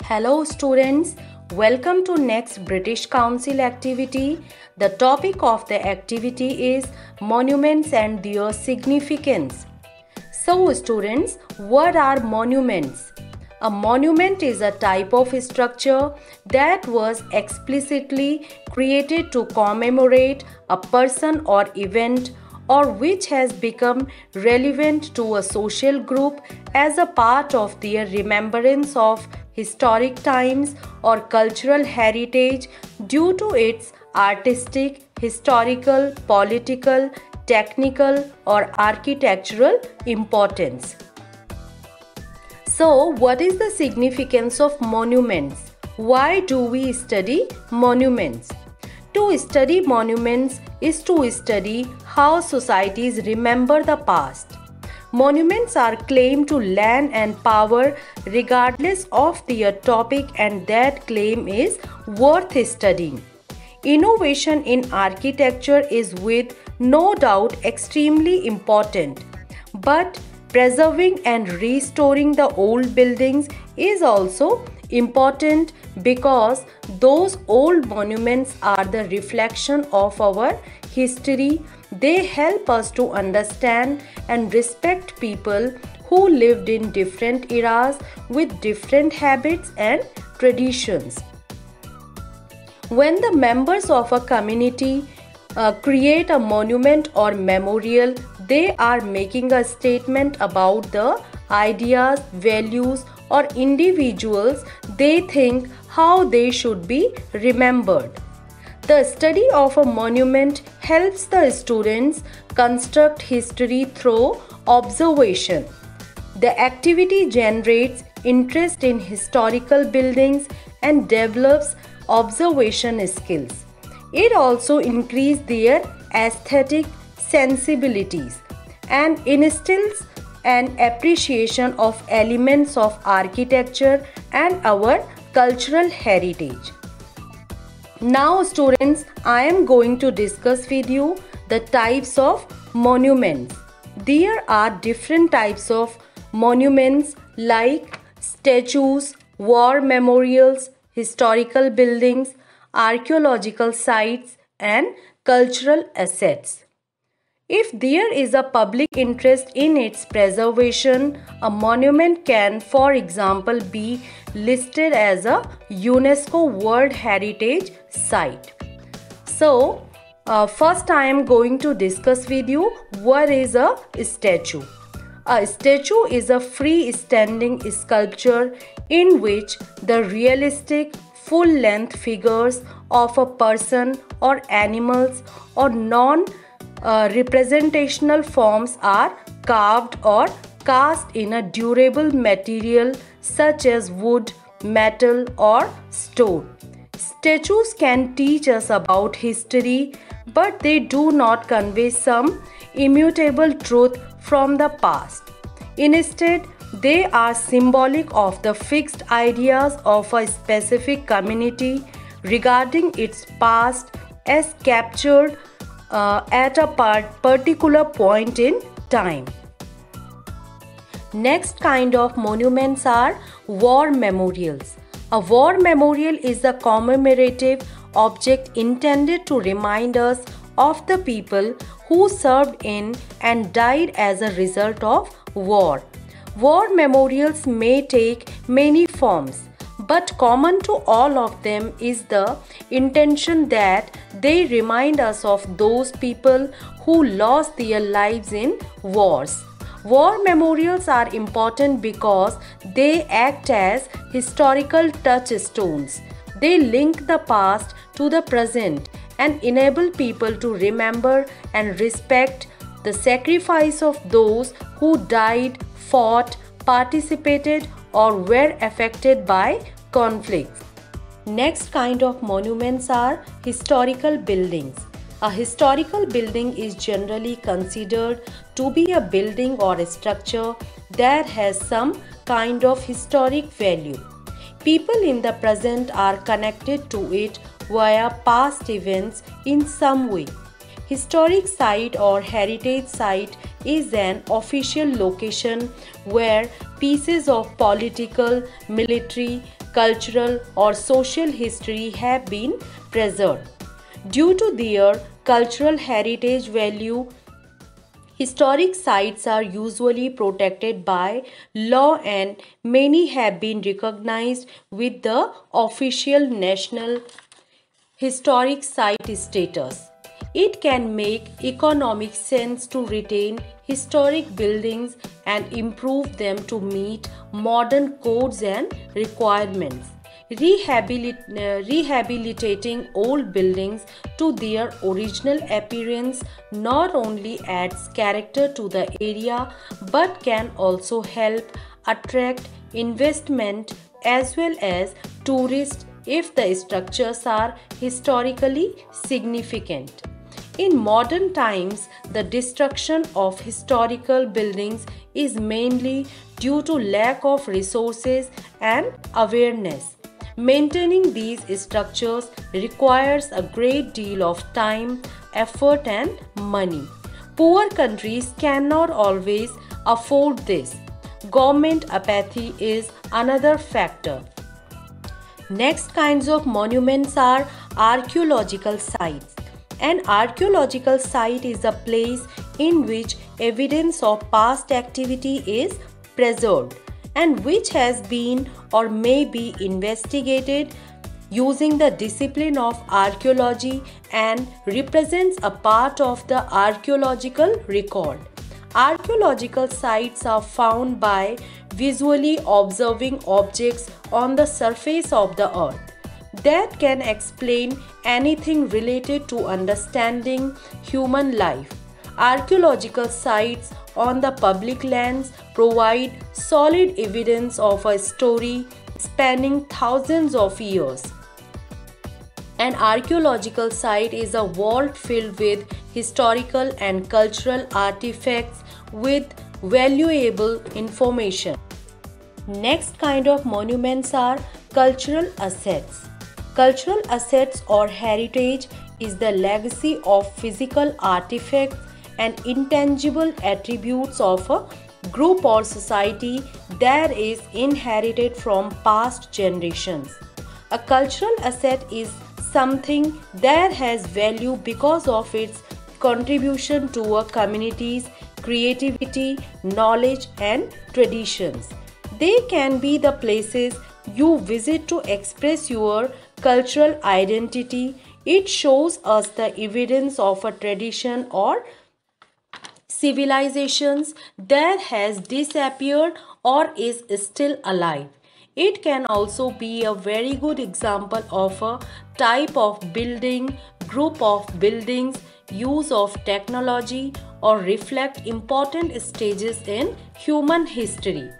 Hello students, welcome to next British Council activity. The topic of the activity is monuments and their significance. So students, what are monuments? A monument is a type of structure that was explicitly created to commemorate a person or event or which has become relevant to a social group as a part of their remembrance of historic times or cultural heritage due to its artistic, historical, political, technical, or architectural importance. So, what is the significance of monuments? Why do we study monuments? To study monuments is to study how societies remember the past. Monuments are claimed to land and power regardless of their topic, and that claim is worth studying. Innovation in architecture is with no doubt extremely important, but preserving and restoring the old buildings is also important because those old monuments are the reflection of our history. They help us to understand and respect people who lived in different eras with different habits and traditions. When the members of a community create a monument or memorial, they are making a statement about the ideas, values, or individuals they think how they should be remembered. The study of a monument helps the students construct history through observation. The activity generates interest in historical buildings and develops observation skills. It also increases their aesthetic sensibilities and instills an appreciation of elements of architecture and our cultural heritage. Now students, I am going to discuss with you the types of monuments. There are different types of monuments like statues, war memorials, historical buildings, archaeological sites, and cultural assets. If there is a public interest in its preservation, a monument can, for example, be listed as a UNESCO World Heritage Site. So, first I am going to discuss with you what is a statue. A statue is a freestanding sculpture in which the realistic full-length figures of a person or animals or non-representational forms are carved or cast in a durable material such as wood, metal, or stone. Statues can teach us about history, but they do not convey some immutable truth from the past. Instead, they are symbolic of the fixed ideas of a specific community regarding its past as captured at a particular point in time. Next kind of monuments are war memorials. A war memorial is a commemorative object intended to remind us of the people who served in and died as a result of war. War memorials may take many forms, but common to all of them is the intention that they remind us of those people who lost their lives in wars. War memorials are important because they act as historical touchstones. They link the past to the present and enable people to remember and respect the sacrifice of those who died, fought, participated, or were affected by conflicts. Next kind of monuments are historical buildings. A historical building is generally considered to be a building or a structure that has some kind of historic value. People in the present are connected to it via past events in some way. Historic site or heritage site is an official location where pieces of political, military, cultural, or social history have been preserved. Due to their cultural heritage value, historic sites are usually protected by law and many have been recognized with the official national historic site status. It can make economic sense to retain historic buildings and improve them to meet modern codes and requirements. Rehabilitating old buildings to their original appearance not only adds character to the area but can also help attract investment as well as tourists if the structures are historically significant. In modern times, the destruction of historical buildings is mainly due to lack of resources and awareness. Maintaining these structures requires a great deal of time, effort, and money. Poor countries cannot always afford this. Government apathy is another factor. Next kinds of monuments are archaeological sites. An archaeological site is a place in which evidence of past activity is preserved and which has been or may be investigated using the discipline of archaeology and represents a part of the archaeological record. Archaeological sites are found by visually observing objects on the surface of the earth that can explain anything related to understanding human life. Archaeological sites on the public lands provide solid evidence of a story spanning thousands of years. An archaeological site is a vault filled with historical and cultural artifacts with valuable information. Next kind of monuments are cultural assets. Cultural assets or heritage is the legacy of physical artifacts and intangible attributes of a group or society that is inherited from past generations. A cultural asset is something that has value because of its contribution to a community's creativity, knowledge, and traditions. They can be the places you visit to express your cultural identity. It shows us the evidence of a tradition or civilizations that has disappeared or is still alive. It can also be a very good example of a type of building, group of buildings, use of technology, or reflect important stages in human history.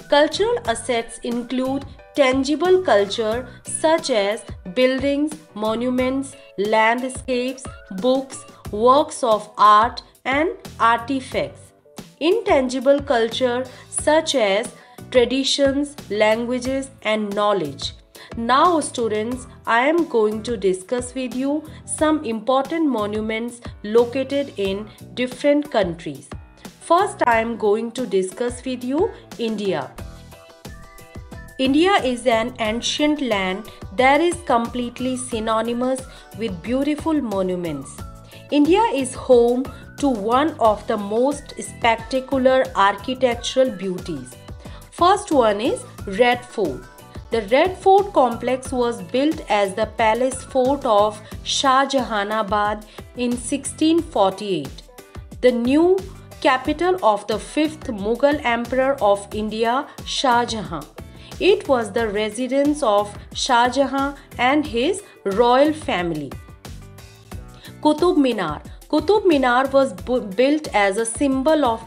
Cultural assets include tangible culture such as buildings, monuments, landscapes, books, works of art, and artifacts. Intangible culture such as traditions, languages, and knowledge. Now students, I am going to discuss with you some important monuments located in different countries. First, I am going to discuss with you India. India is an ancient land that is completely synonymous with beautiful monuments. India is home to one of the most spectacular architectural beauties. First one is Red Fort. The Red Fort complex was built as the palace fort of Shah Jahanabad in 1648. The new capital of the 5th Mughal Emperor of India, Shah Jahan. It was the residence of Shah Jahan and his royal family. Qutub Minar. Qutub Minar was built as a symbol of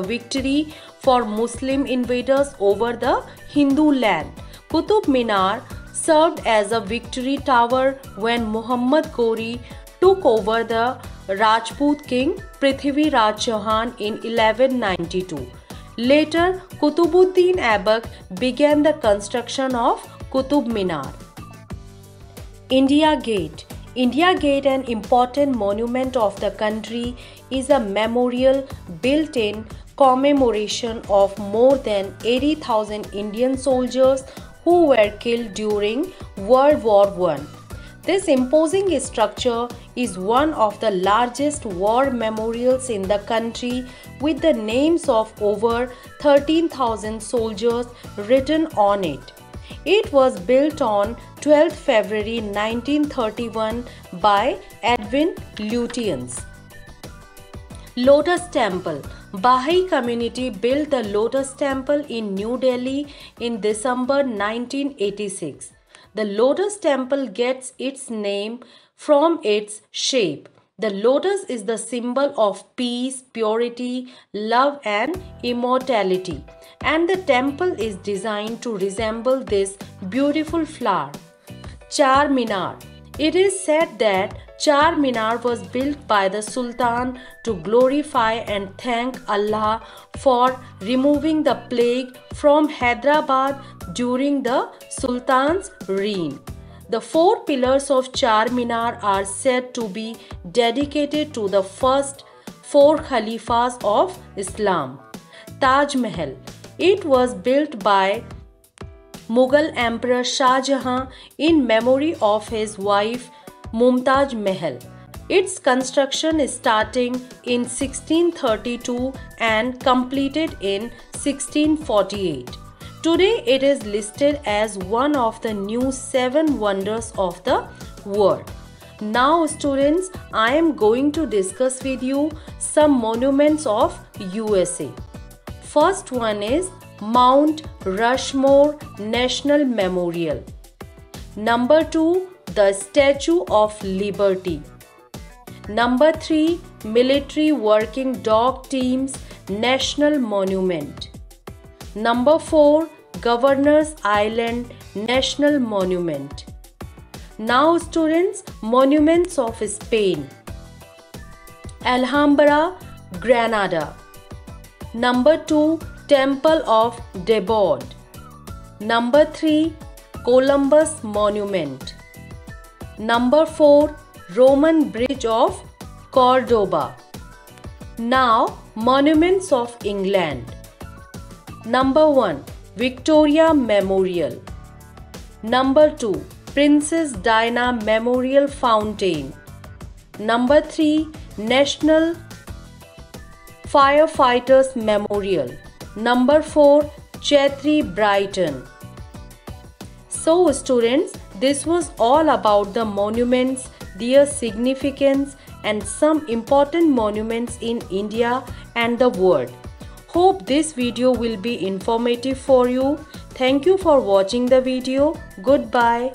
victory for Muslim invaders over the Hindu land. Qutub Minar served as a victory tower when Muhammad Ghori took over the Rajput king Prithvi Raj Chauhan in 1192. Later, Qutubuddin Aibak began the construction of Qutub Minar. India Gate. India Gate, an important monument of the country, is a memorial built in commemoration of more than 80,000 Indian soldiers who were killed during World War I. This imposing structure is one of the largest war memorials in the country, with the names of over 13,000 soldiers written on it. It was built on 12 February 1931 by Edwin Lutyens. Lotus Temple. Baha'i community built the Lotus Temple in New Delhi in December 1986. The Lotus Temple gets its name from its shape. The lotus is the symbol of peace, purity, love and immortality, and the temple is designed to resemble this beautiful flower. Char Minar. It is said that Char Minar was built by the Sultan to glorify and thank Allah for removing the plague from Hyderabad during the Sultan's reign. The 4 pillars of Char Minar are said to be dedicated to the first 4 Khalifas of Islam. Taj Mahal. It was built by Mughal Emperor Shah Jahan in memory of his wife Mumtaz Mahal. Its construction is starting in 1632 and completed in 1648. Today it is listed as one of the new 7 wonders of the world. Now students, I am going to discuss with you some monuments of USA. First one is Mount Rushmore National Memorial. Number 2, the Statue of Liberty. Number 3, Military Working Dog Teams National Monument. Number 4, Governor's Island National Monument. Now students, monuments of Spain. Alhambra, Granada. Number 2, Temple of Debod. Number 3, Columbus Monument. Number 4, Roman Bridge of Cordoba. Now, monuments of England. Number 1, Victoria Memorial. Number 2, Princess Diana Memorial Fountain. Number 3, National Firefighters Memorial. Number 4, Chatri Brighton. So students, this was all about the monuments, their significance and some important monuments in India and the world. Hope this video will be informative for you. Thank you for watching the video. Goodbye.